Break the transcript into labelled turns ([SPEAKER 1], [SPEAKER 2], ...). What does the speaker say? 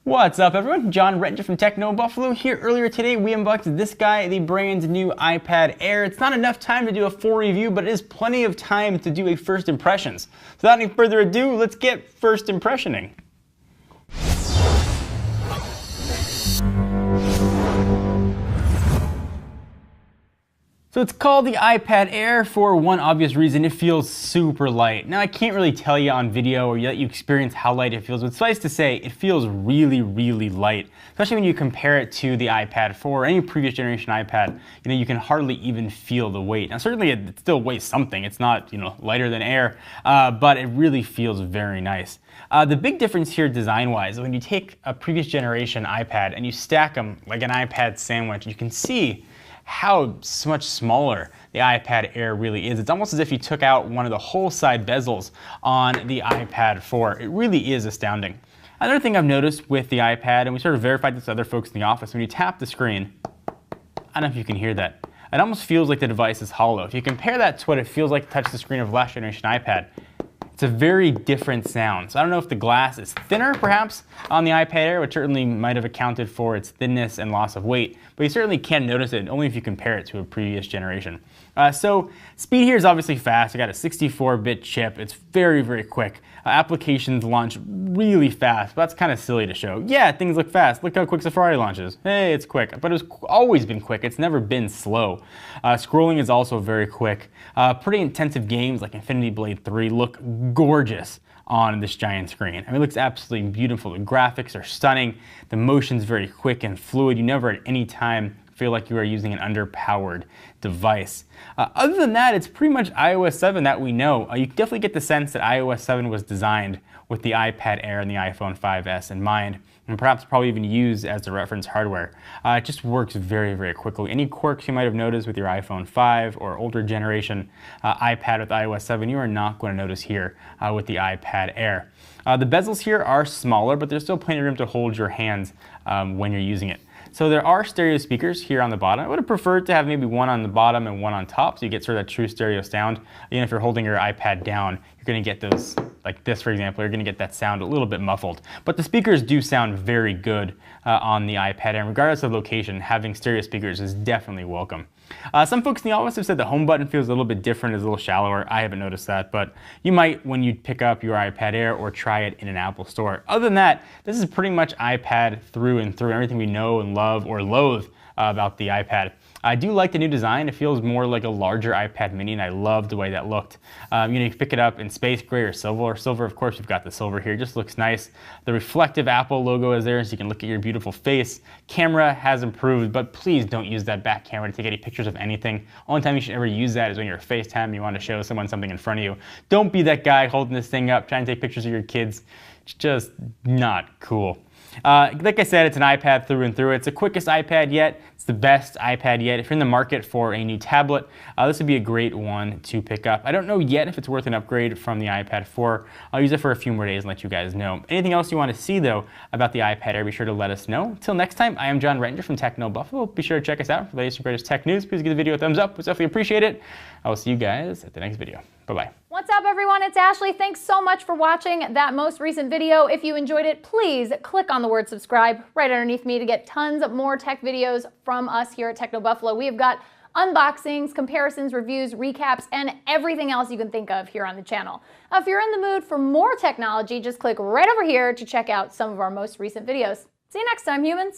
[SPEAKER 1] What's up everyone? John Rettinger from Techno Buffalo here. Earlier today we unboxed this guy, the brand new iPad Air. It's not enough time to do a full review, but it is plenty of time to do a first impressions. So without any further ado, let's get first impressioning. So it's called the iPad Air for one obvious reason: it feels super light. Now I can't really tell you on video or let you experience how light it feels, but suffice to say it feels really, really light. Especially when you compare it to the iPad 4 or any previous generation iPad, you can hardly even feel the weight. Now certainly it still weighs something, it's not lighter than air, but it really feels very nice. The big difference here design-wise, when you take a previous generation iPad and you stack them like an iPad sandwich, you can see how much smaller the iPad Air really is. It's almost as if you took out one of the whole side bezels on the iPad 4. It really is astounding. Another thing I've noticed with the iPad, and we sort of verified this with other folks in the office, when you tap the screen, I don't know if you can hear that, it almost feels like the device is hollow. If you compare that to what it feels like to touch the screen of last generation iPad, it's a very different sound. So I don't know if the glass is thinner perhaps on the iPad Air, which certainly might have accounted for its thinness and loss of weight, but you certainly can notice it only if you compare it to a previous generation. So speed here is obviously fast. I got a 64-bit chip. It's very, very quick. Applications launch really fast, but that's kind of silly to show. Yeah, things look fast. Look how quick Safari launches. Hey, it's quick, but it's always been quick. It's never been slow. Scrolling is also very quick. Pretty intensive games like Infinity Blade 3 look gorgeous on this giant screen. I mean, it looks absolutely beautiful. The graphics are stunning. The motion's very quick and fluid. You never at any time feel like you are using an underpowered device. Other than that, it's pretty much iOS 7 that we know. You definitely get the sense that iOS 7 was designed with the iPad Air and the iPhone 5S in mind, and perhaps probably even used as the reference hardware. It just works very, very quickly. Any quirks you might have noticed with your iPhone 5 or older generation iPad with iOS 7, you are not going to notice here with the iPad Air. The bezels here are smaller, but there's still plenty of room to hold your hands when you're using it. So there are stereo speakers here on the bottom. I would have preferred to have maybe one on the bottom and one on top, so you get sort of that true stereo sound. Even if you're holding your iPad down, you're going to get those, like this for example, you're going to get that sound a little bit muffled. But the speakers do sound very good on the iPad, and regardless of location, having stereo speakers is definitely welcome. Some folks in the office have said the home button feels a little bit different, is a little shallower. I haven't noticed that, but you might when you pick up your iPad Air or try it in an Apple store. Other than that, this is pretty much iPad through and through, everything we know and love or loathe about the iPad. I do like the new design. It feels more like a larger iPad mini, and I love the way that looked. You can pick it up in space gray or silver. Silver, of course, we've got the silver here. It just looks nice. The reflective Apple logo is there, so you can look at your beautiful face. Camera has improved, but please don't use that back camera to take any pictures of anything. Only time you should ever use that is when you're FaceTime and you want to show someone something in front of you. Don't be that guy holding this thing up, trying to take pictures of your kids. It's just not cool. Like I said, it's an iPad through and through. It's the quickest iPad yet. It's the best iPad yet. If you're in the market for a new tablet, this would be a great one to pick up. I don't know yet if it's worth an upgrade from the iPad 4. I'll use it for a few more days and let you guys know. Anything else you want to see, though, about the iPad Air, be sure to let us know. Until next time, I am John Rettinger from Techno Buffalo. Be sure to check us out for the latest and greatest tech news. Please give the video a thumbs up. We definitely appreciate it. I will see you guys at the next video. Bye-bye.
[SPEAKER 2] What's up, everyone? It's Ashley. Thanks so much for watching that most recent video. If you enjoyed it, please click on the word subscribe right underneath me to get tons of more tech videos from us here at Techno Buffalo. We have got unboxings, comparisons, reviews, recaps, and everything else you can think of here on the channel. If you're in the mood for more technology, just click right over here to check out some of our most recent videos. See you next time, humans.